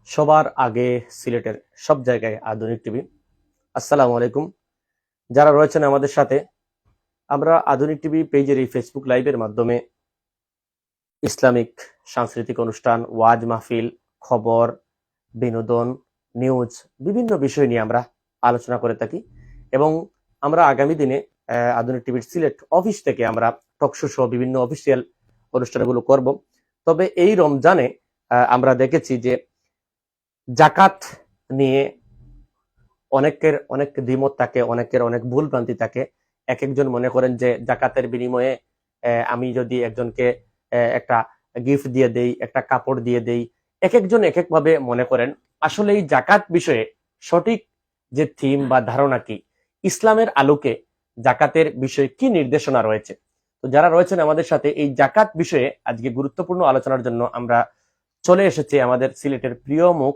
সবার আগে সিলেটের সব জায়গায় আধুনিক টিভি। আসসালামু আলাইকুম। যারা রয়েছেন আমাদের সাথে, আমরা আধুনিক টিভি পেজের এই ফেসবুক লাইভের মাধ্যমে ইসলামিক সাংস্কৃতিক অনুষ্ঠান, ওয়াজ মাহফিল, খবর, বিনোদন, নিউজ, বিভিন্ন বিষয় নিয়ে আমরা আলোচনা করে থাকি এবং আমরা আগামী দিনে আধুনিক টিভির সিলেট অফিস থেকে আমরা টকশো সহ বিভিন্ন অফিসিয়াল অনুষ্ঠানগুলো করব। তবে এই রমজানে আমরা দেখেছি যে জাকাত নিয়ে অনেকের অনেক দ্বিমত থাকে, অনেকের অনেক ভুল ভ্রান্তি থাকে। এক একজন মনে করেন যে জাকাতের বিনিময়ে আমি যদি একজনকে একটা গিফট দিয়ে দেই, একটা কাপড় দিয়ে দেই, এক একজন এক এক ভাবে মনে করেন। আসলে এই জাকাত বিষয়ে সঠিক যে থিম বা ধারণা কি, ইসলামের আলোকে জাকাতের বিষয়ে কি নির্দেশনা রয়েছে। তো যারা রয়েছেন আমাদের সাথে এই জাকাত বিষয়ে আজকে গুরুত্বপূর্ণ আলোচনার জন্য আমরা চলে এসেছি আমাদের সিলেটের প্রিয় মুখ,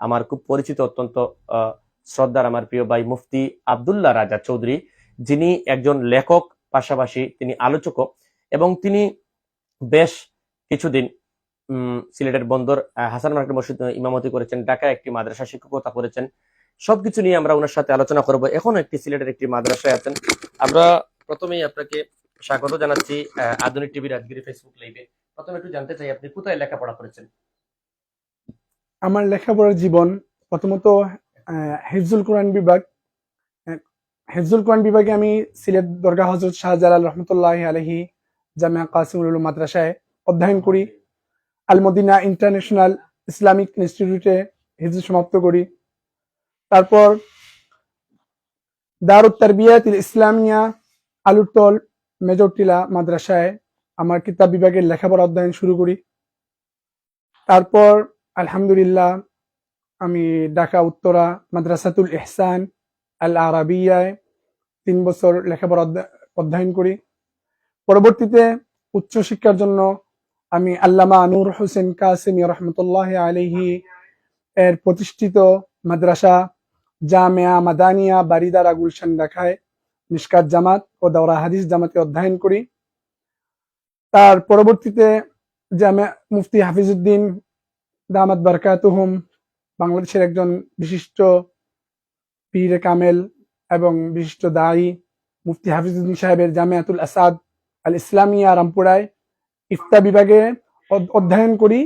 আমার খুব পরিচিত, অত্যন্ত শ্রদ্ধার আমার প্রিয় ভাই মুফতি আব্দুল্লাহ রাজা চৌধুরী, যিনি একজন লেখক, পাশাপাশি তিনি আলোচকও, এবং তিনি বেশ কিছুদিন সিলেটের বন্দর হাসান মার্কেট মসজিদ ইমামতি করেছেন, ঢাকায় একটি মাদ্রাসা শিক্ষকতা করেছেন। সবকিছু নিয়ে আমরা ওনার সাথে আলোচনা করব। এখন একটি সিলেটের একটি মাদ্রাসায় আছেন। আমরা প্রথমেই আপনাকে স্বাগত জানাচ্ছি আধুনিক টিভির আজকের ফেসবুক লাইভে। প্রথমে একটু জানতে চাই আপনি কোথায় লেখাপড়া করেছেন? আমার লেখাপড়ার জীবন প্রথমত হিফজুল কোরআন বিভাগ। হিফজুল কোরআন বিভাগে আমি সিলেট দরগা হজরত শাহজালাল রহমতুল্লাহ আলহি জামিয়া কাসিমুল উলুম মাদ্রাসায় অধ্যয়ন করি। আল মদিনা ইন্টারন্যাশনাল ইসলামিক ইনস্টিটিউটে হিফজ সমাপ্ত করি। তারপর দারুত তারবিয়াত ইসলামিয়া আলুরতল মেজরটিলা মাদ্রাসায় আমার কিতাব বিভাগের লেখাপড়া অধ্যয়ন শুরু করি। তারপর আলহামদুলিল্লাহ আমি ঢাকা উত্তরা মাদ্রাসাতুল ইহসান আল আরাবিয়ায় 3 বছর লেখাপড়া অধ্যয়ন করি। পরবর্তীতে উচ্চশিক্ষার জন্য আমি আল্লামা নূর হোসেন কাসেমি রহমতুল্লাহ আলাইহি এর প্রতিষ্ঠিত মাদ্রাসা জামিয়া মাদানিয়া বারিদারা গুলশান ঢাকায় মিশকাত জামাত ও দাওরা হাদিস জামাতে অধ্যয়ন করি। তার পরবর্তীতে জামিয়া মুফতি হাফিজউদ্দিন দামাত বারকাতুহুম, বাংলাদেশের একজন বিশিষ্ট পীরে কামেল এবং বিশিষ্ট দায়ী মুফতি হাফিজউদ্দিন সাহেবের জামিয়াতুল আসাদ আল ইসলামিয়া রামপুরায় ইফতা বিভাগে অধ্যয়ন করি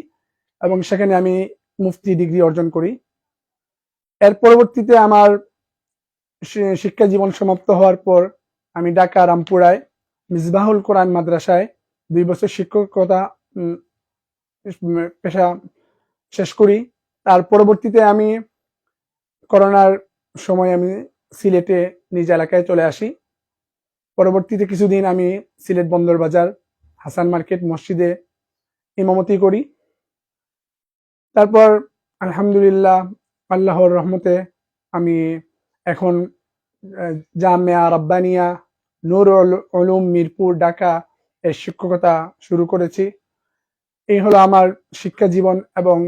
এবং সেখানে আমি মুফতি ডিগ্রি অর্জন করি। এর পরবর্তীতে আমার শিক্ষা জীবন সমাপ্ত হওয়ার পর আমি ঢাকা রামপুরায় মিসবাহুল কোরআন মাদ্রাসায় 2 বছর শিক্ষকতা পেশা শেষ করি। তার পরবর্তীতে আমি করোনার সময় আমি সিলেটে নিজ এলাকায় চলে আসি। পরবর্তীতে কিছুদিন আমি সিলেট বন্দর বাজার হাসান মার্কেট মসজিদে ইমামতি করি। তারপর আলহামদুলিল্লাহ আল্লাহর রহমতে আমি এখন জামিয়া রাব্বানিয়া নুরুল উলুম মিরপুর ঢাকা এর শিক্ষকতা শুরু করেছি। এই হলো আমার শিক্ষা জীবন এবং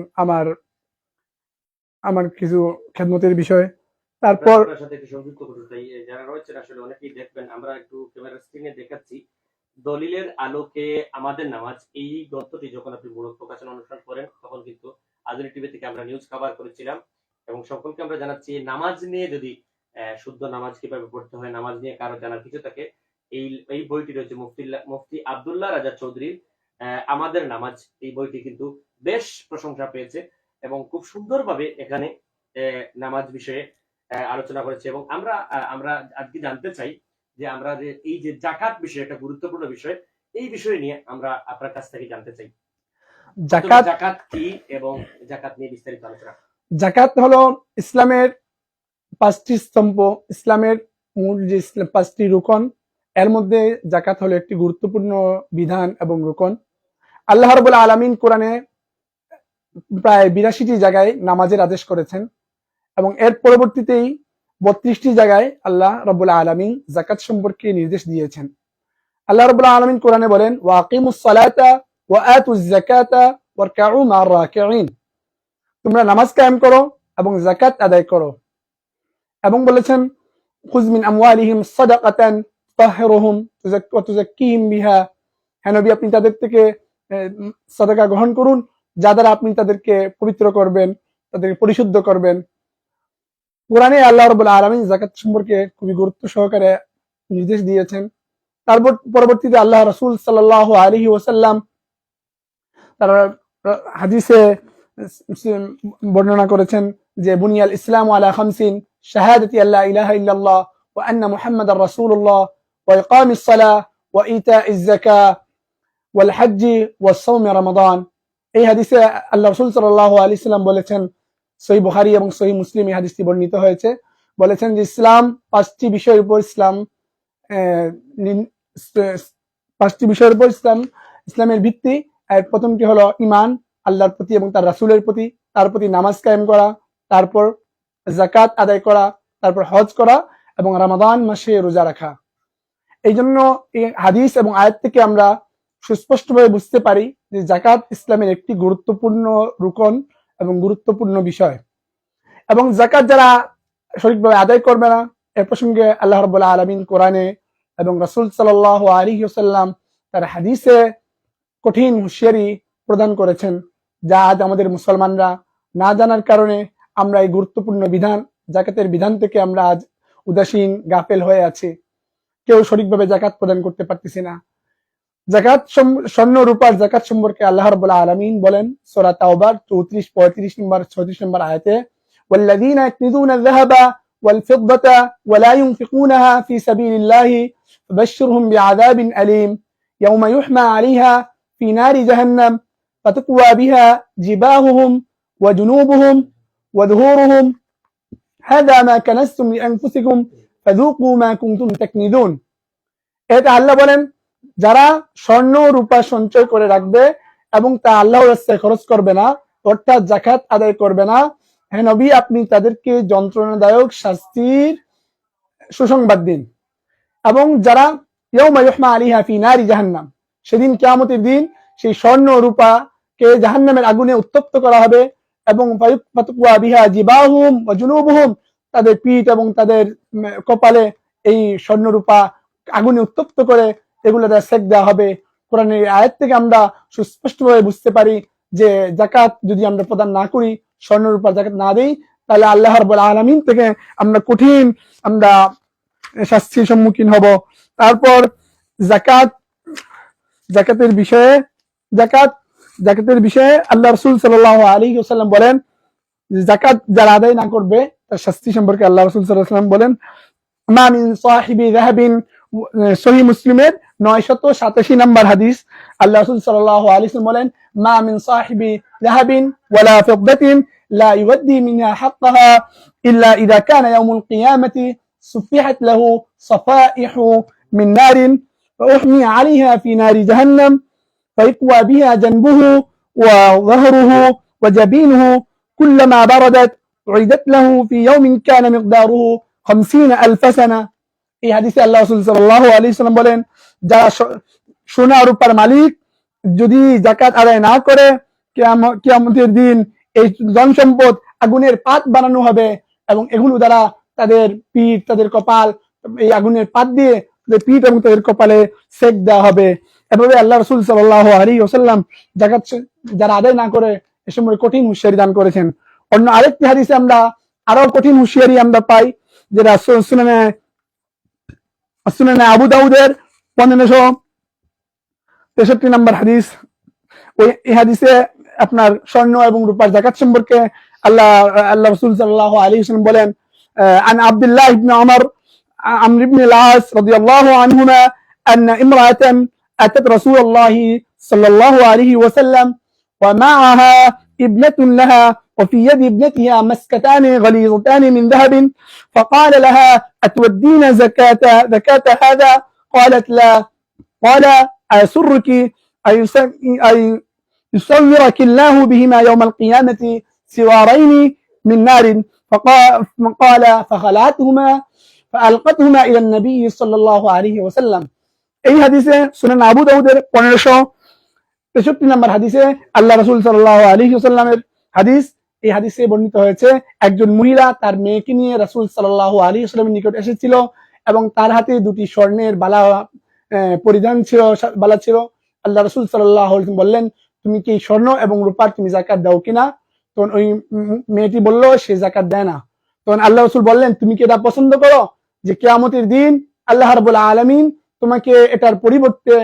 আমার কিছু খেদমতের বিষয়। তারপর সাথে একটু সংযুক্ত করতে চাই, যারা রয়েছেন আসলে অনেকেই দেখবেন, আমরা একটু ক্যামেরা স্ক্রিনে দেখাচ্ছি দলিলের আলোকে আমাদের নামাজ, এই গ্রন্থটি যখন আপনি মূলক প্রকাশনা অনুষ্ঠান করেন তখন কিন্তু আধুনিক টিভি থেকে আমরা নিউজ কভার করেছিলাম এবং সকলকে আমরা জানাচ্ছি নামাজ নিয়ে যদি শুদ্ধ নামাজ কিভাবে পড়তে হয়, নামাজ নিয়ে কারো জানার কিছু থাকে, এই বইটি রয়েছে মুফতি আব্দুল্লাহ রাজা চৌধুরীর আমাদের নামাজ। এই বইটি কিন্তু বেশ প্রশংসা পেয়েছে এবং খুব সুন্দরভাবে এখানে নামাজ বিষয়ে আলোচনা করেছে। এবং আমরা আজকে জানতে চাই যে আমরা যে এই যে জাকাত বিষয়, একটা গুরুত্বপূর্ণ বিষয়, এই বিষয় নিয়ে আমরা আপনার কাছ থেকে জানতে চাই জাকাত কি এবং জাকাত নিয়ে বিস্তারিত আলোচনা। জাকাত হলো ইসলামের 5টি স্তম্ভ, ইসলামের মূল যে 5টি রুকন, এর মধ্যে জাকাত হলো একটি গুরুত্বপূর্ণ বিধান এবং রুকন। আল্লাহ রাব্বুল আলামিন কোরআনে প্রায় 82টি জায়গায় নামাজের আদেশ করেছেন এবং এর পরবর্তীতেই 32টি জায়গায় আল্লাহ রাব্বুল আলামিন যাকাত সম্পর্কে নির্দেশ দিয়েছেন। আল্লাহ রাব্বুল আলামিন কোরআনে বলেন, ওয়া আকিমুস সালাতা ওয়া আতুজ যাকাতা ওয়ারকাউ মা'আর রাকিঈন, তোমরা নামাজ কায়েম করো এবং যাকাত আদায় করো। এবং বলেছেন, খুয মিন আমওয়ালিহিম সাদাকাতান তুতাহহিরুহুম ওয়া তুযাক্কিহিম বিহা, হে নবী আপনি তাদের থেকে সাদাকা গ্রহণ করুন যা দ্বারা আপনি তাদেরকে পবিত্র করবেন তাদেরকে পরিশুদ্ধ করবেন। কোরআনে আল্লাহ রাব্বুল আলামিন যাকাত সম্পর্কে খুবই গুরুত্ব সহকারে নির্দেশ দিয়েছেন। তারপর পরবর্তীতে আল্লাহ রাসূল সাল্লাল্লাহু আলাইহি ওয়াসাল্লাম তারা হাদিসে বর্ণনা করেছেন যে বুনিয়াল ইসলাম আলা খামসিন শাহাদাতি আল্লা ইলাহা ইল্লাল্লাহ ওয়া আন্না মুহাম্মাদার রাসূলুল্লাহ ওয়া ইকামিস সালাহ ওয়া ইতাইজ যাকাহ ওয়াল হজ্জ ওয়াস সাওম রমাদান। এই হাদিসে আল্লাহ রাসূল সাল্লাল্লাহু আলাইহি ওয়াসাল্লাম বলেছেন, সহিহ বুখারী এবং সহিহ মুসলিম এই হাদিসটি বর্ণিত হয়েছে, বলেছেন যে ইসলাম পাঁচটি বিষয়ের উপর ইসলামের ভিত্তি। প্রথমটি হলো ঈমান, আল্লাহর প্রতি এবং তার রাসূলের প্রতি, তার প্রতি নামাজ কায়েম করা, তারপর যাকাত আদায় করা, তারপর হজ করা এবং রমাদান মাসে রোজা রাখা। এই জন্য এই হাদিস এবং আয়াত থেকে আমরা সুস্পষ্টভাবে বুঝতে পারি যে যাকাত ইসলামের একটি গুরুত্বপূর্ণ রুকন এবং গুরুত্বপূর্ণ বিষয়। এবং যাকাত যারা সঠিকভাবে আদায় করবে না, এ প্রসঙ্গে আল্লাহ রাব্বুল আলামিন কোরআনে এবং রাসূল সাল্লাল্লাহু আলাইহি ওয়াসাল্লাম তার হাদিসে কঠিন হুঁশিয়ারি প্রদান করেছেন, যা আজ আমাদের মুসলমানরা না জানার কারণে আমরা এই গুরুত্বপূর্ণ বিধান, যাকাতের বিধান থেকে আমরা আজ উদাসীন গাফেল হয়ে আছি। কেউ সঠিকভাবে যাকাত প্রদান করতে পারতেছি না। যাকাত স্বর্ণ রূপার যাকাত সম্পর্কে আল্লাহ রাব্বুল আলামিন বলেন সূরা তাওবার 34, 35 নম্বর 36 নম্বর আয়াতে, ওয়াল্লাযীনা ইয়াকনিযুনা আয-যাহাবা ওয়াল ফিদ্দাতা ওয়া লা ইউনফিকুনাহা ফি সাবিলিল্লাহি ফাবাশশিরহুম বিআযাবিন আলীম ইয়াওমা ইউহমা আলাইহা ফি নারি জাহান্নাম ফাতাকওয়া বিহা জিবাহুহুম ওয়া জুনুবুহুম ওয়া যুহুরুহুম হাযা মা কানাসতুম লিআনফুসিকুম ফাযুকু মা কুনতুম তাকনিদুন। এটা আল্লাহ বলেন, যারা স্বর্ণ রূপা সঞ্চয় করে রাখবে এবং তা আল্লাহর রাস্তায় খরচ করবে না, অর্থাৎ যাকাত আদায় করবে না, হে নবী আপনি তাদেরকে যন্ত্রণাদায়ক শাস্তির সুসংবাদ দিন। এবং যারা ইয়াউমা ইউহমা আলাইহা ফি নারি জাহান্নাম, সেদিন কিয়ামতের দিন সেই স্বর্ণ রূপাকে জাহান্নামের আগুনে উত্তপ্ত করা হবে এবং ফাতাকওয়া বিহা জিবাহুম ওয়া জুনুবুহুম, তাদের পিঠ এবং তাদের কপালে এই স্বর্ণ রূপা আগুনে উত্তপ্ত করে এগুলো সেক দেওয়া হবে। কোরআনের আয়াত থেকে আমরা সুস্পষ্টভাবে বুঝতে পারি যে যাকাত যদি আমরা প্রদান না করি, স্বর্ণ রূপার যাকাত না দেই, তাহলে আল্লাহ রাব্বুল আলামিন থেকে আমরা কঠিন শাস্তির সম্মুখীন হব। তারপর যাকাতের বিষয়ে আল্লাহ রাসূল সাল্লাল্লাহু আলাইহি ওয়াসাল্লাম বলেন, যাকাত যারা আদায় না করবে তার শাস্তি সম্পর্কে আল্লাহ রাসূল সাল্লাল্লাহু আলাইহি ওয়াসাল্লাম বলেন, মা মিন সাহিবি যাহাবিন, সহিহ মুসলিমের 987 নম্বর হাদিস, আল্লাহ রাসূল সাল্লাল্লাহু আলাইহি ওয়াসাল্লাম বলেন, মা মিন সাহিবি যাহাবিন ওয়ালা ফিদ্দাতিন লা ইউদ্দি মিনহা হাক্কাহা ইল্লা ইযা কানা ইয়াউমুল কিয়ামাতি সুফিহাত লাহু সাফাইহু মিন নারিন فأحمي عليها في نار جهنم فيقوى بها جنبه وظهره وجبينه كلما بردت أعيدت له في يوم كان مقداره 50,000 سنة। এই হাদিসে আল্লাহ রাসূল সাল্লাল্লাহু আলাইহি ওয়াসাল্লাম বলেন, যারা সোনা রূপার মালিক যদি যাকাত আদায় না করে, কিয়ামতের দিন এই ধন সম্পদ আগুনের পাত বানানো হবে এবং এগুলো দ্বারা তাদের পিঠ, তাদের কপাল এই আগুনের পাত দিয়ে তাদের পিঠ এবং তাদের কপালে সেক দেওয়া হবে। এভাবে আল্লাহ রাসূল সাল্লাল্লাহু আলাইহি ওয়াসাল্লাম যাকাত যারা আদায় না করে এ সময় কঠিন হুঁশিয়ারি দান করেছেন। অন্য আরেকটি হাদিসে আমরা আরো কঠিন হুঁশিয়ারি আমরা পাই, যেটা সুনানে আবু দাউদের 1563 নম্বর হাদিস। এই হাদিসে আপনার স্বর্ণ এবং রূপার যাকাত সম্পর্কে আল্লাহ রাসূল সাল্লাল্লাহু আলাইহি ওয়াসাল্লাম বলেন, আন আব্দুল্লাহ ইবনে আমর ইবনে আল-আস রাদিয়াল্লাহু আনহুমা আন্না ইমরাআতান আতাত রাসূলুল্লাহ সাল্লাল্লাহু আলাইহি ওয়াসাল্লাম ওয়া মা'আহা ইবনাতুন লাহা وفي يد ابنتها مسكتان غليظتان من ذهب فقال لها أتودين زكاة هذا؟ قالت لا. قال أيسرك أن يصورك الله بهما يوم القيامة سوارين من نار؟ فقال فخلعتهما فألقتهما إلى النبي صلى الله عليه وسلم। এই হাদিসে সুনান আবু দাউদের 1563 নম্বর হাদিসে আল্লাহ রাসূল সাল্লাল্লাহু আলাইহি ওয়াসাল্লামের হাদিস, এই হাদিসে বর্ণিত হয়েছে একজন মহিলা তার মেয়েকে নিয়ে রাসূল সাল্লাল্লাহু আলাইহি ওয়াসাল্লামের নিকট এসেছিল এবং তার হাতে দুটি স্বর্ণের বালা ছিল। আল্লাহ রাসূল সাল্লাল্লাহু আলাইহি ওয়াসাল্লাম বললেন, তুমি কি স্বর্ণ এবং রূপার তুমি যাকাত দাও কিনা? তো তখন ওই মেয়েটি বলল সে জাকাত দেয় না। তখন আল্লাহ রাসূল বললেন, তুমি কি এটা পছন্দ করো যে কিয়ামতের দিন আল্লাহ রাব্বুল আলামিন তোমাকে এটার পরিবর্তে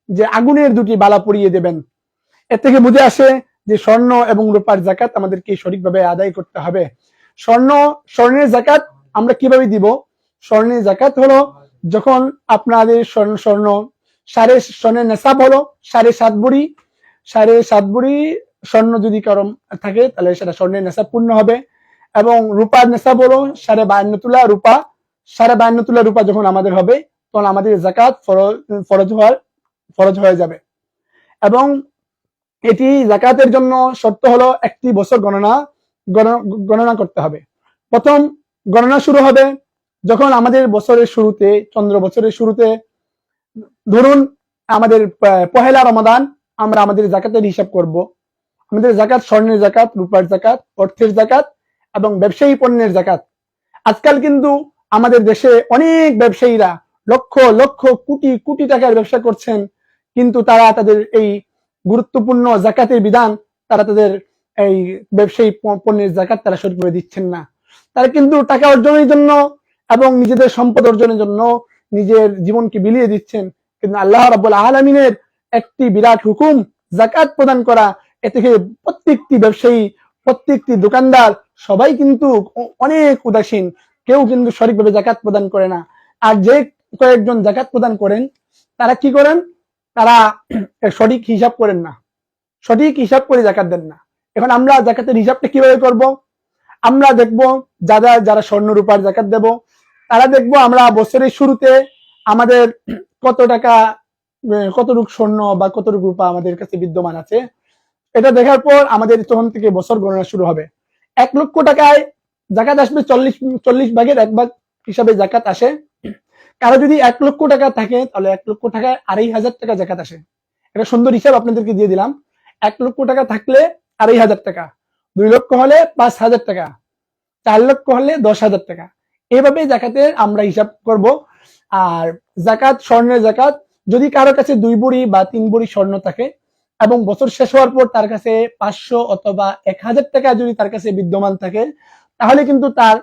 যে আগুনের দুটি বালা পরিয়ে দেবেন? এর থেকে বুঝে আসে যে স্বর্ণ এবং রূপার জাকাত আমাদেরকে সঠিকভাবে আদায় করতে হবে। স্বর্ণের জাকাত আমরা কিভাবে দিব? স্বর্ণের জাকাত হলো যখন আপনাদের স্বর্ণ স্বর্ণের নেশাব হলো 7.5 ভরি স্বর্ণ যদি কারো থাকে তাহলে সেটা স্বর্ণের নেশাব পূর্ণ হবে। এবং রূপার নেশাব হলো 52.5 তোলা রূপা। 52.5 তোলা রূপা যখন আমাদের হবে তখন আমাদের জাকাত ফরজ হয়ে যাবে। এবং এটি জাকাতের জন্য শর্ত হলো একটি বছর গণনা করতে হবে। প্রথম গণনা শুরু হবে যখন আমাদের বছরের শুরুতে, চন্দ্র বছরের শুরুতে, ধরুন আমাদের পহেলা রমাদান, আমরা আমাদের জাকাতের হিসাব করব। আমাদের জাকাত স্বর্ণের জাকাত, রূপার জাকাত, অর্থের জাকাত এবং ব্যবসায়ী পণ্যের জাকাত। আজকাল কিন্তু আমাদের দেশে অনেক ব্যবসায়ীরা লক্ষ লক্ষ কোটি কোটি টাকার ব্যবসা করছেন, কিন্তু তারা তাদের এই গুরুত্বপূর্ণ জাকাতের বিধান, তারা তাদের এই ব্যবসায়ী পণ্যের জাকাত তারা সঠিকভাবে দিচ্ছেন না। তারা কিন্তু টাকা অর্জনের জন্য এবং নিজেদের সম্পদ অর্জনের জন্য নিজের জীবনকে বিলিয়ে দিচ্ছেন। কিন্তু আল্লাহ রাব্বুল আলামিনের একটি বিরাট হুকুম জাকাত প্রদান করা, এ থেকে প্রত্যেকটি ব্যবসায়ী, প্রত্যেকটি দোকানদার সবাই কিন্তু অনেক উদাসীন। কেউ কিন্তু সঠিকভাবে জাকাত প্রদান করে না। আর যে কয়েকজন জাকাত প্রদান করেন তারা কি করেন? তারা সঠিক হিসাব করেন না, সঠিক হিসাব করে জাকাত দেন না। এখন আমরা জাকাতের হিসাবটা কিভাবে করব? আমরা দেখব যারা স্বর্ণ রূপার জাকাত দেব, তারা দেখব আমরা বছরের শুরুতে আমাদের কত টাকা, কতটুকু স্বর্ণ বা কতটুকু রূপা আমাদের কাছে বিদ্যমান আছে। এটা দেখার পর আমাদের তখন থেকে বছর গণনা শুরু হবে। 1 লক্ষ টাকায় জাকাত আসবে 40 ভাগের 1 ভাগ হিসাবে জাকাত আসে। কারো যদি 1 লক্ষ টাকা থাকে তাহলে 1 লক্ষ টাকায় 2,500 টাকা জাকাত আসে। এটা সুন্দর হিসাব আপনাদেরকে দিয়ে দিলাম। 1 লক্ষ টাকা থাকলে 2,500 টাকা, 2 লক্ষ হলে 5,000 টাকা, 4 লক্ষ হলে 10,000 টাকা। এইভাবে জাকাতের আমরা হিসাব করব। আর জাকাত, স্বর্ণের জাকাত, যদি কারো কাছে 2 ভরি বা 3 ভরি স্বর্ণ থাকে এবং বছর শেষ হওয়ার পর তার কাছে 500 অথবা 1,000 টাকা যদি তার কাছে বিদ্যমান থাকে, তাহলে কিন্তু তার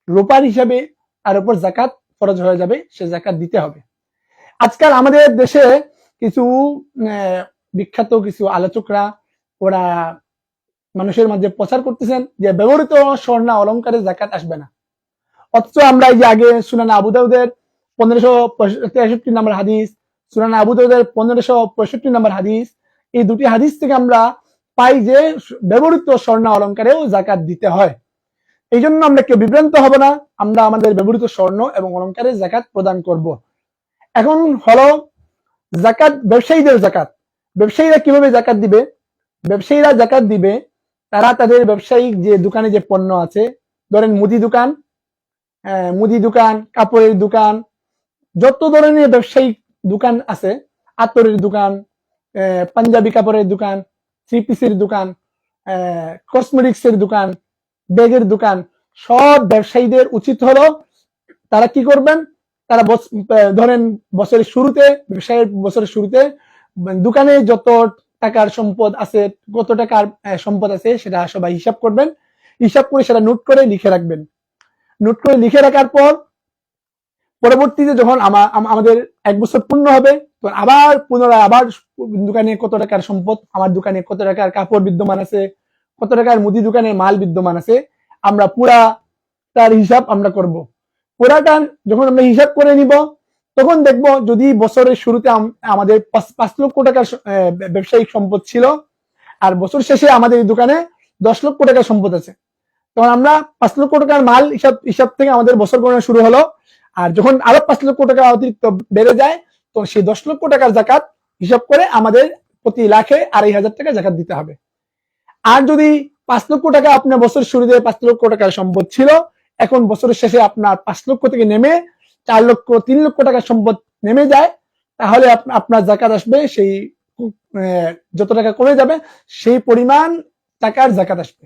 রূপার হিসাবে তার উপর জাকাত ফরজ হয়ে যাবে, সে জাকাত দিতে হবে। আজকাল আমাদের দেশে কিছু বিখ্যাত কিছু আলোচকরা ওরা মানুষের মাঝে প্রচার করতেছেন যে ব্যবহৃত স্বর্ণ অলংকারে জাকাত আসবে না। অথচ আমরা এই যে আগে সুনান আবু দাউদের 1563 নম্বর হাদিস, সুনান আবু দাউদের 1565 নম্বর হাদিস, এই দুটি হাদিস থেকে আমরা পাই যে ব্যবহৃত স্বর্ণ অলংকারেও জাকাত দিতে হয়। এই জন্য আমরা কেউ বিভ্রান্ত হব না, আমরা আমাদের ব্যবহৃত স্বর্ণ এবং অলংকারে জাকাত প্রদান করব। এখন হলো জাকাত, ব্যবসায়ীদের জাকাত। ব্যবসায়ীরা কিভাবে জাকাত দিবে? ব্যবসায়ীরা জাকাত দিবে তারা তাদের ব্যবসায়িক যে দোকানে যে পণ্য আছে, ধরেন মুদি দোকান, কাপড়ের দোকান, যত ধরনের ব্যবসায়িক দোকান আছে, আতরের দোকান, পাঞ্জাবি কাপড়ের দোকান, 3 পিসের দোকান, কসমেটিক্সের দোকান, ব্যাগের দোকান, সব ব্যবসায়ীদের উচিত হলো তারা কি করবেন? তারা ধরেন বছরের শুরুতে, ব্যবসায়ের বছরের শুরুতে দোকানে যত টাকার সম্পদ আছে, কত টাকার সম্পদ আছে সেটা সবাই হিসাব করবেন। হিসাব করে সেটা নোট করে লিখে রাখবেন। নোট করে লিখে রাখার পর পরবর্তীতে যখন আমাদের 1 বছর পূর্ণ হবে তখন আবার পুনরায় আবার দোকানে কত টাকার সম্পদ, আমার দোকানে কত টাকার কাপড় বিদ্যমান আছে, কত টাকার মুদি দোকানে মাল বিদ্যমান আছে, আমরা পুরা তার হিসাব আমরা করব। পুরাটা যখন আমরা হিসাব করে নিব তখন দেখব যদি বছরের শুরুতে আমাদের 5 লক্ষ টাকার ব্যবসায়িক সম্পদ ছিল আর বছর শেষে আমাদের এই দোকানে 10 লক্ষ টাকার সম্পদ আছে, তখন আমরা 5 লক্ষ টাকার মাল হিসাব থেকে আমাদের বছর গণনা শুরু হলো। আর যখন আরো 5 লক্ষ টাকা অতিরিক্ত বেড়ে যায় তখন সেই 10 লক্ষ টাকার জাকাত হিসাব করে আমাদের প্রতি লাখে 2,500 টাকা জাকাত দিতে হবে। আর যদি 5 লক্ষ টাকা আপনার বছর শুরুতে 5 লক্ষ টাকার সম্পদ ছিল, এখন বছরের শেষে আপনার 5 লক্ষ থেকে নেমে 4 লক্ষ 3 লক্ষ টাকার সম্পদ নেমে যায়, তাহলে আপনার জাকাত আসবে সেই যত টাকা কমে যাবে সেই পরিমাণ টাকার জাকাত আসবে।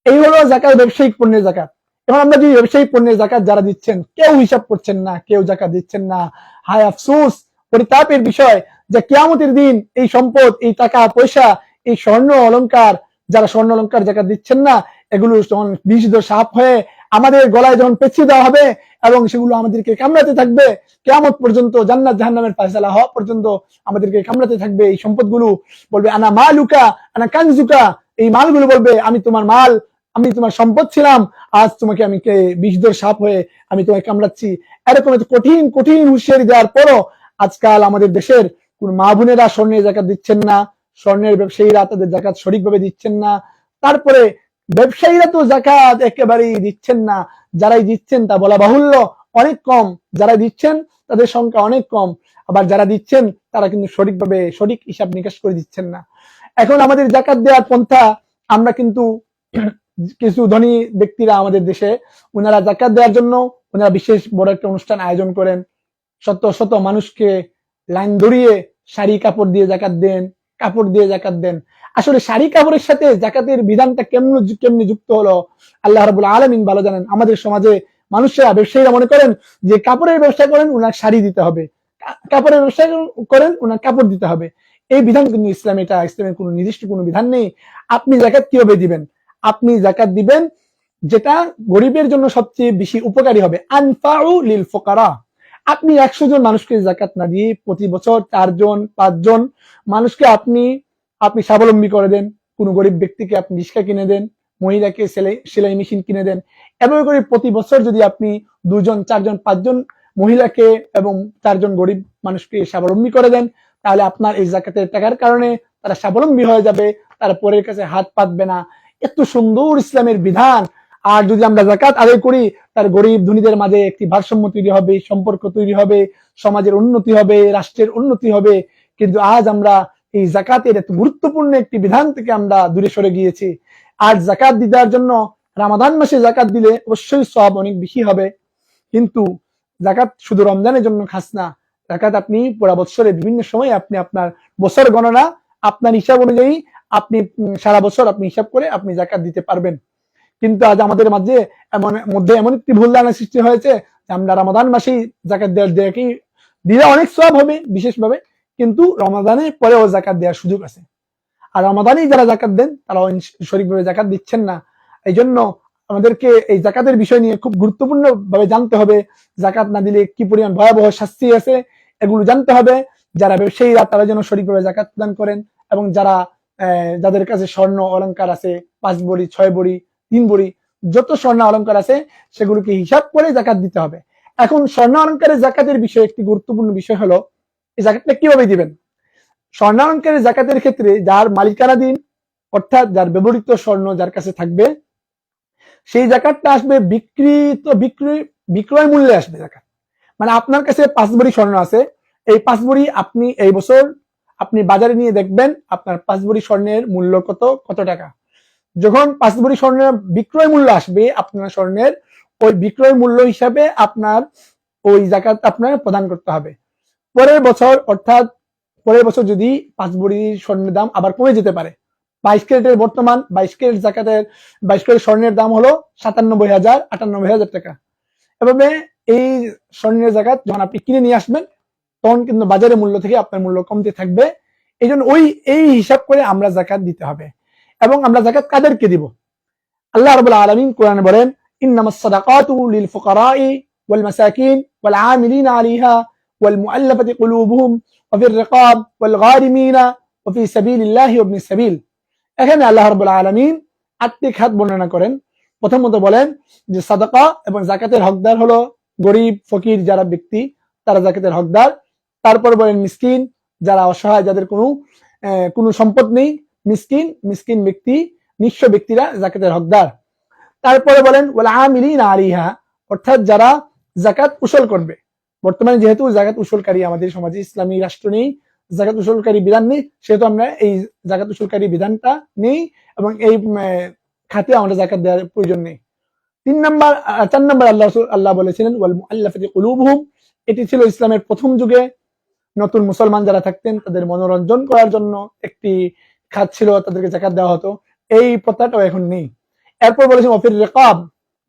এই হলো জাকাত, ব্যবসায়িক পণ্যের জাকাত। এখন আমরা যদি ব্যবসায়িক পণ্যের জাকাত যারা দিচ্ছেন কেউ হিসাব করছেন না, কেউ জাকাত দিচ্ছেন না, হায় আফসোস, পরিতাপের বিষয় যে কিয়ামতের দিন এই সম্পদ, এই টাকা পয়সা, এই স্বর্ণ অলংকার যারা স্বর্ণ অলংকার জাকাত দিচ্ছেন না, এগুলো যখন বিষধ সাপ হয়ে আমাদের গলায় যখন পেঁচিয়ে দেওয়া হবে এবং সেগুলো আমাদেরকে কামড়াতে থাকবে কিয়ামত পর্যন্ত, জান্নাত জাহান্নামের ফয়সালা হওয়া পর্যন্ত আমাদেরকে কামড়াতে থাকবে, এই সম্পদগুলো বলবে আনা মালুকা আনা কানজুকা, এই মালগুলো বলবে আমি তোমার মাল, আমি তোমার সম্পদ ছিলাম, আজ তোমাকে আমি বিষধর সাপ হয়ে আমি তোমাকে কামড়াচ্ছি। এরকম কঠিন কঠিন হুঁশিয়ারি দেওয়ার পরও আজকাল আমাদের দেশের কোন মা বোনেরা স্বর্ণের জাকাত দিচ্ছেন না, স্বর্ণের ব্যবসায়ীরা তাদের জাকাত সঠিকভাবে দিচ্ছেন না, তারপরে ব্যবসায়ীরা তো জাকাত একেবারেই দিচ্ছেন না, যারাই দিচ্ছেন তা বলা বাহুল্য অনেক কম, যারা দিচ্ছেন তাদের সংখ্যা অনেক কম, আবার যারা দিচ্ছেন তারা কিন্তু সঠিকভাবে সঠিক হিসাব নিকাশ করে দিচ্ছেন না। এখন আমাদের জাকাত দেওয়ার পন্থা, আমরা কিন্তু কিছু ধনী ব্যক্তিরা আমাদের দেশে ওনারা জাকাত দেওয়ার জন্য ওনারা বিশেষ বড় একটা অনুষ্ঠান আয়োজন করেন, শত শত মানুষকে লাইন ধরিয়ে শাড়ি কাপড় দিয়ে জাকাত দেন, কাপড় দিয়ে জাকাত দেন। আসলে শাড়ি কাপড়ের সাথে জাকাতের বিধানটা কেমনি যুক্ত হলো আল্লাহ রাব্বুল আলামিন ভালো জানেন। আমাদের সমাজে মানুষরা ব্যবসায়ীরা মনে করেন যে কাপড়ের ব্যবসা করেন ওনার শাড়ি দিতে হবে, কাপড়ের ব্যবসা করেন ওনার কাপড় দিতে হবে। এই বিধান কিন্তু ইসলামের কোনো নির্দিষ্ট কোনো বিধান নেই। আপনি জাকাত কিভাবে দিবেন? আপনি জাকাত দিবেন যেটা গরিবের জন্য সবচেয়ে বেশি উপকারী হবে, আনফাউ লিল ফুকারা। আপনি 100 জন মানুষকে জাকাত না দিয়ে প্রতি বছর 4 জন 5 জন মানুষকে আপনি স্বাবলম্বী করে দেন। কোন গরিব ব্যক্তিকে আপনি রিক্সা কিনে দেন, মহিলাকে সেলাই মেশিন কিনে দেন। এভাবে করে প্রতি বছর যদি আপনি 2 জন 4 জন 5 জন মহিলাকে এবং 4 জন গরিব মানুষকে স্বাবলম্বী করে দেন, তাহলে আপনার এই জাকাতের টাকার কারণে তারা স্বাবলম্বী হয়ে যাবে, তারা পরের কাছে হাত পাতবে না। এত সুন্দর ইসলামের বিধান। আর যদি আমরা জাকাত আদায় করি, তার গরিব ধনীদের মাঝে একটি ভারসাম্য তৈরি হবে, সম্পর্ক তৈরি হবে, সমাজের উন্নতি হবে, রাষ্ট্রের উন্নতি হবে। কিন্তু আজ আমরা এই জাকাতের এত গুরুত্বপূর্ণ একটি বিধান থেকে আমরা দূরে সরে গিয়েছি। আর জাকাত দেওয়ার জন্য রমাদান মাসে জাকাত দিলে অবশ্যই সওয়াব অনেক বেশি হবে, কিন্তু জাকাত শুধু রমজানের জন্য খাস না। জাকাত আপনি পুরা বছরে বিভিন্ন সময় আপনি আপনার বছর গণনা আপনার হিসাব অনুযায়ী আপনি সারা বছর আপনি হিসাব করে আপনি জাকাত দিতে পারবেন। কিন্তু আজ আমাদের মাঝে এমন একটি ভুল ধারণা সৃষ্টি হয়েছে যে আমরা রমাদান মাসেই জাকাত দিলে অনেক সওয়াব হবে বিশেষভাবে, কিন্তু রমাদানের পরেও জাকাত দেওয়ার সুযোগ আছে। আর রমাদানেই যারা জাকাত দেন তারা সঠিকভাবে জাকাত দিচ্ছেন না। এই জন্য আমাদেরকে এই জাকাতের বিষয় নিয়ে খুব গুরুত্বপূর্ণ ভাবে জানতে হবে। জাকাত না দিলে কি পরিমাণ ভয়াবহ শাস্তি আছে এগুলো জানতে হবে। যারা ব্যবসায়ীরা তারা যেন সঠিকভাবে জাকাত প্রদান করেন, এবং যাদের কাছে স্বর্ণ অলংকার আছে 5 ভরি 6 ভরি 3 ভরি যত স্বর্ণ অলংকার আছে সেগুলোকে হিসাব করে জাকাত দিতে হবে। এখন স্বর্ণ অলংকারের জাকাতের বিষয়ে একটি গুরুত্বপূর্ণ বিষয় হলো এই জাকাতটা কিভাবে দিবেন। স্বর্ণ অলংকারের জাকাতের ক্ষেত্রে যার মালিকানাধীন, অর্থাৎ যার ব্যবহৃত স্বর্ণ যার কাছে থাকবে, সেই জাকাতটা আসবে বিক্রয় মূল্যে আসবে জাকাত। মানে আপনার কাছে 5 ভরি স্বর্ণ আছে, এই 5 ভরি আপনি এই বছর আপনি বাজারে নিয়ে দেখবেন আপনার 5 ভরি স্বর্ণের মূল্য কত টাকা। যখন 5 ভরি স্বর্ণের বিক্রয় মূল্য আসবে, আপনার স্বর্ণের ওই বিক্রয় মূল্য হিসাবে আপনার ওই জাকাত আপনার প্রদান করতে হবে। পরের বছর যদি 5 ভরি স্বর্ণের দাম আবার কমে যেতে পারে, 22 ক্যারেটের বর্তমান 22 ক্যারেট স্বর্ণের দাম হলো 97,000 98,000 টাকা। এভাবে এই স্বর্ণের জাকাত যখন আপনি কিনে নিয়ে আসবেন তখন কিন্তু বাজারের মূল্য থেকে আপনার মূল্য কমতে থাকবে। এই জন্য এই হিসাব করে আমরা জাকাত দিতে হবে। এবং আমরা জাকাত কাদেরকে দিব? আল্লাহ রাব্বুল আলামিন কোরআনে বলেন, ইন্নামাস সাদাকাতু লিল ফুকারাই ওয়াল মাসাকিন ওয়াল আমিলিনা আলাইহা ওয়াল মুআল্লাফাতি কুলুবুহুম ওয়া ফির রিকাব ওয়াল গারিমিনা ওয়া ফি সাবিলিল্লাহি ওয়া ইবনিস সাবিল। এখানে আল্লাহ রাব্বুল আলামিন 8টি খাত বর্ণনা করেন। প্রথমত বলেন যে সাদাকা এবং জাকাতের হকদার হলো গরিব ফকির যারা ব্যক্তি, তারা জাকাতের হকদার। তারপর বলেন মিসকিন, যারা অসহায়, যাদের কোনো সম্পদ নেই, মিসকিন ব্যক্তি, নিঃস্ব ব্যক্তিরা জাকাতের হকদার। তারপরে বলেন ওয়াল আমিলিনা আলাইহা, অর্থাৎ যারা জাকাত উসুল করবে। বর্তমানে যেহেতু জাকাত উসুলকারী আমাদের সমাজে ইসলামী রাষ্ট্র নেই, জাকাত উসুলকারী বিধান নেই, সেহেতু আমরা এই জাকাত উসুলকারী বিধানটা নেই এবং এই খাতে আমরা জাকাত দেওয়ার প্রয়োজন নেই। 4 নম্বর আল্লাহ বলেছিলেন ওয়াল মুআল্লাফাতি কুলুবুহুম। এটি ছিল ইসলামের প্রথম যুগে নতুন মুসলমান যারা থাকতেন তাদের মনোরঞ্জন করার জন্য একটি খাত ছিল, তাদেরকে জাকাত দেওয়া হতো। এই প্রথাটাও এখন নেই। এরপর বলেছেন ওয়াফির রিকাব,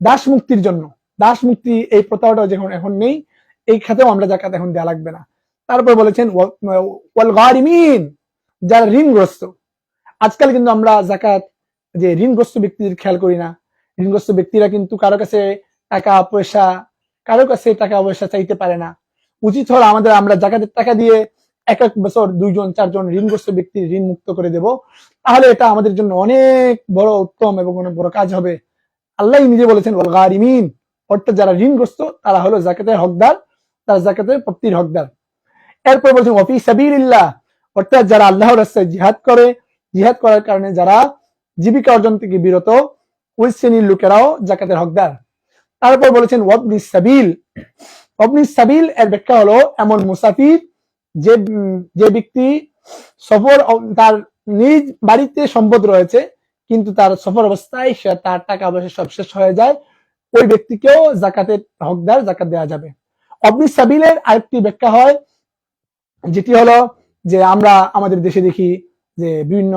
দাস মুক্তির জন্য, দাস মুক্তি এই প্রথাটাও যখন এখন নেই, এই খাতেও আমরা জাকাত এখন দেওয়া লাগবে না। তারপর বলেছেন ওয়াল গারিমিন, যারা ঋণগ্রস্ত। আজকাল কিন্তু আমরা জাকাত যে ঋণগ্রস্ত ব্যক্তিদের খেয়াল করি না। ঋণগ্রস্ত ব্যক্তিরা কিন্তু কারো কাছে টাকা পয়সা চাইতে পারে না। উচিত হলো আমরা জাকাতের টাকা দিয়ে এক এক বছর 2-4 জন ঋণগ্রস্ত ব্যক্তির ঋণ মুক্ত করে দেব। তাহলে এটা আমাদের জন্য অনেক বড় উত্তম এবং অনেক বড় কাজ হবে। আল্লাহ নিজে বলেছেন ওয়াল গারিমিন, অর্থাৎ যারা ঋণগ্রস্ত তারা হলো জাকাতের হকদার, তারা জাকাতের প্রাপ্তির হকদার। এরপর বলছেন ওয়াফি সাবিলিল্লাহ, অর্থাৎ যারা আল্লাহর রাস্তায় জিহাদ করে, জিহাদ করার কারণে যারা জীবিকা অর্জন থেকে বিরত, ওই শ্রেণীর লোকেরাও জাকাতের হকদার। তারপর বলেছেন ওয়াবনিস সাবিল। ওয়াবনিস সাবিল এর ব্যাখ্যা হলো এমন মুসাফির যে ব্যক্তি সফর, তার নিজ বাড়িতে সম্পদ রয়েছে কিন্তু তার সফর অবস্থায় তার টাকা পয়সা সব শেষ হয়ে যায়, ওই ব্যক্তিকেও জাকাতের হকদার, জাকাত দেওয়া যাবে। ওয়াবনিস সাবিলের আরেকটি ব্যাখ্যা হয় যেটি হলো যে আমরা আমাদের দেশে দেখি যে বিভিন্ন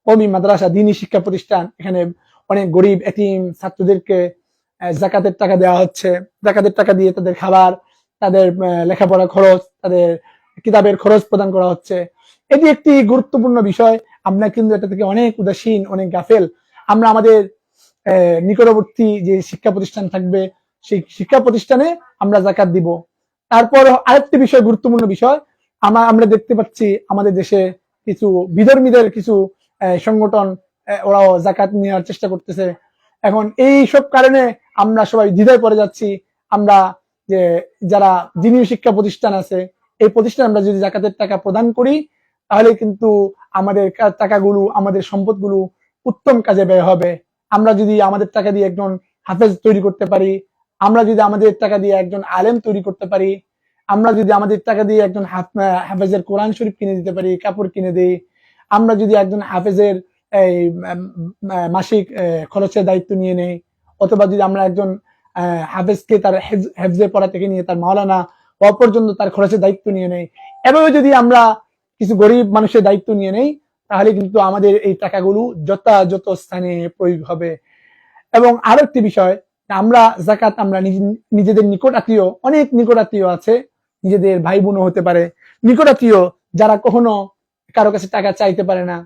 কওমি মাদ্রাসা, দ্বীনি শিক্ষা প্রতিষ্ঠান, এখানে অনেক গরিব এতিম ছাত্রদেরকে জাকাতের টাকা দেওয়া হচ্ছে। জাকাতের টাকা দিয়ে তাদের খাবার, তাদের লেখাপড়া খরচ, তাদের কিতাবের খরচ প্রদান করা হচ্ছে। এটি একটি গুরুত্বপূর্ণ বিষয়। আমরা কিন্তু এটা থেকে অনেক উদাসীন, অনেক গাফেল। আমরা আমাদের নিকটবর্তী যে শিক্ষা প্রতিষ্ঠান থাকবে সেই শিক্ষা প্রতিষ্ঠানে আমরা জাকাত দিব। তারপর আরেকটি বিষয়, গুরুত্বপূর্ণ বিষয়, আমরা দেখতে পাচ্ছি আমাদের দেশে কিছু বিধর্মীদের কিছু সংগঠন, ওরাও জাকাত নেওয়ার চেষ্টা করতেছে। এখন এই সব কারণে আমরা সবাই দ্বিধায় পড়ে যাচ্ছি। আমরা যে যারা দ্বীনি শিক্ষা প্রতিষ্ঠান আছে, এই প্রতিষ্ঠানে আমরা যদি জাকাতের টাকা প্রদান করি তাহলে কিন্তু আমাদের টাকাগুলো, আমাদের সম্পদগুলো উত্তম কাজে ব্যয় হবে। আমরা যদি আমাদের টাকা দিয়ে একজন হাফেজ তৈরি করতে পারি, আমরা যদি আমাদের টাকা দিয়ে একজন আলেম তৈরি করতে পারি, আমরা যদি আমাদের টাকা দিয়ে একজন হাফেজের কোরআন শরীফ কিনে দিতে পারি, কাপড় কিনে দিই, আমরা যদি একজন হাফেজের এই মাসিক খরচের দায়িত্ব নিয়ে নেই, অথবা যদি আমরা একজন হাফেজকে তার হেফজে পড়া থেকে নিয়ে তার মাওলানা হওয়া পর্যন্ত তার খরচের দায়িত্ব নিয়ে নেই, এভাবে যদি আমরা কিছু গরিব মানুষের দায়িত্ব নিয়ে নেই তাহলে কিন্তু আমাদের এই টাকাগুলো যথাযথ স্থানে প্রয়োগ হবে। এবং আরো একটি বিষয়, আমরা জাকাত আমরা নিজেদের নিকট আত্মীয়, অনেক নিকট আত্মীয় আছে, নিজেদের ভাই বোনও হতে পারে, নিকট আত্মীয় যারা কখনো কারো কাছে টাকা চাইতে পারে না,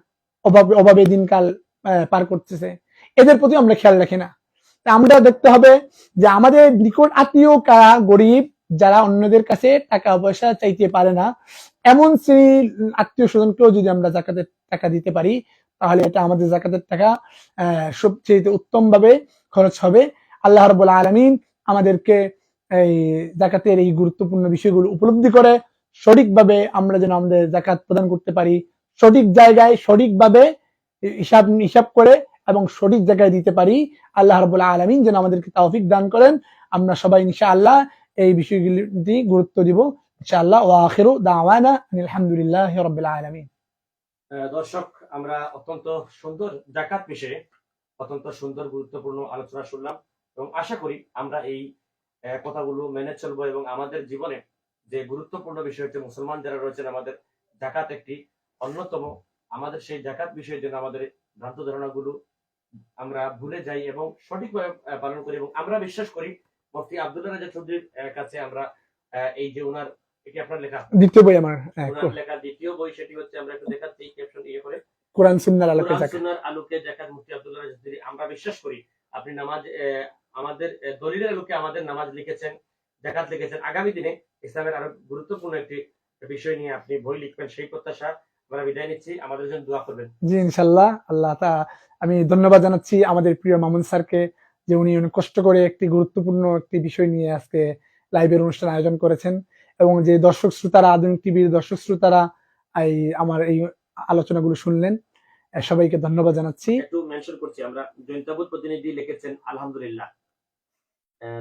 অভাবে দিনকাল পার করতেছে, এদের প্রতি আমরা খেয়াল রাখি না। আমরা দেখতে হবে যে আমাদের নিকট আত্মীয় কারা গরিব, যারা অন্যদের কাছে টাকা পয়সা চাইতে পারে না, এমন শ্রেণীর আত্মীয় স্বজনকেও যদি আমরা জাকাতের টাকা দিতে পারি তাহলে এটা আমাদের জাকাতের টাকা সবচেয়ে উত্তম ভাবে খরচ হবে। আল্লাহ রাব্বুল আলামিন আমাদেরকে এই জাকাতের এই গুরুত্বপূর্ণ বিষয়গুলো উপলব্ধি করে সঠিকভাবে আমরা যেন আমাদের জাকাত প্রদান করতে পারি, সঠিক জায়গায় সঠিকভাবে হিসাব করে এবং সঠিক জায়গায় দিতে পারি। আল্লাহ রাব্বুল আলামিন যেন আমাদেরকে তৌফিক দান করেন। আমরা সবাই ইনশাআল্লাহ এই বিষয়গুলি গুরুত্ব দিব ইনশাআল্লাহ। ওয়া আখিরু দাওয়ানা আলহামদুলিল্লাহি রাব্বিল আলামিন। দর্শক, আমরা অত্যন্ত সুন্দর জাকাত বিষয়ে অত্যন্ত সুন্দর গুরুত্বপূর্ণ আলোচনা শুনলাম এবং আশা করি আমরা এই কথাগুলো মেনে চলবো এবং আমাদের জীবনে যে গুরুত্বপূর্ণ বিষয় হচ্ছে মুসলমান যারা রয়েছেন আমাদের জাকাত একটি অন্যতম, আমাদের সেই জাকাত বিষয়ের জন্য আমাদের ভ্রান্ত ধারণাগুলো আমরা ভুলে যাই এবং সঠিকভাবে পালন করি। এবং আমরা বিশ্বাস করি মুফতি আব্দুল্লাহ রাজা চৌধুরীর কাছে আমরা এই যে ওনার, এটি আপনার লেখা দ্বিতীয় বই, আমার ওনার লেখা দ্বিতীয় বই, সেটি হচ্ছে আমরা একটু দেখাচ্ছি ক্যাপশন ইয়ে করে, কোরআন সুন্নাহর আলোকে জাকাত, মুফতি আব্দুল্লাহ রাজা চৌধুরী। আমরা বিশ্বাস করি আপনি নামাজ, আমাদের দলিলের আলোকে আমাদের নামাজ লিখেছেন, জাকাত লিখেছেন। আগামী দিনে ইসলামের আরো গুরুত্বপূর্ণ একটি বিষয় নিয়ে আপনি বই লিখবেন, সেই প্রত্যাশা আমরা বিদায় নিচ্ছি। আমাদের জন্য দোয়া করবেন। জি ইনশাআল্লাহ। আমি ধন্যবাদ জানাচ্ছি আমাদের প্রিয় মামুন স্যারকে, যে উনি অনেক কষ্ট করে একটি গুরুত্বপূর্ণ একটি বিষয় নিয়ে আজকে লাইভের অনুষ্ঠান আয়োজন করেছেন, এবং যে দর্শক শ্রোতারা, আধুনিক টিভির দর্শক শ্রোতারা আমার এই আলোচনাগুলো শুনলেন, সবাইকে ধন্যবাদ জানাচ্ছি। একটু মেনশন করছি, আমরা জৈন্তাবুদ প্রতিনিধি লিখেছেন আলহামদুলিল্লাহ।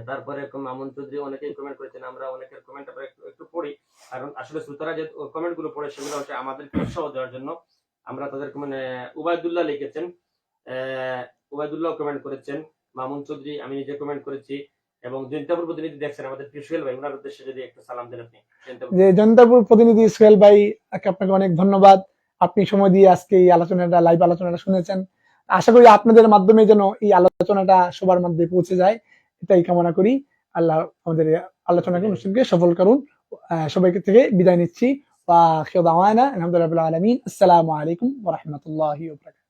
তারপরে মামুন চৌধুরী অনেকেই কমেন্ট করেছেন, আমরা অনেকের কমেন্ট আমরা একটু পড়ি, কারণ আসলে শ্রোতারা যে কমেন্ট গুলো পড়ে সেগুলো হচ্ছে আমাদেরকে উৎসাহ দেওয়ার জন্য। আমরা তাদের উবায়দুল্লাহ লিখেছেন, উবায়দুল্লাহ কমেন্ট করেছেন, মামুন চৌধুরী, আমি নিজে কমেন্ট করেছি, এবং জৈন্তাপুর প্রতিনিধি দেখছেন আমাদের সোহেল ভাই, ওনার উদ্দেশ্যে যদি একটু সালাম দেন আপনি। যে জৈন্তাপুর প্রতিনিধি সোহেল ভাই, আপনাকে অনেক ধন্যবাদ। আপনি সময় দিয়ে আজকে এই আলোচনাটা, লাইভ আলোচনাটা শুনেছেন। আশা করি আপনাদের মাধ্যমে যেন এই আলোচনাটা সবার মধ্যে পৌঁছে যায়, এটাই কামনা করি। আল্লাহ আমাদের আলোচনাকে, অনুষ্ঠানকে সফল করুন। সবাইকে থেকে বিদায় নিচ্ছি। ওয়া আখিরু দাওয়ানা আলহামদুলিল্লাহি রাব্বিল আলামিন। আসসালামু আলাইকুম ওয়া রাহমাতুল্লাহি ওয়া বারাকাতুহু।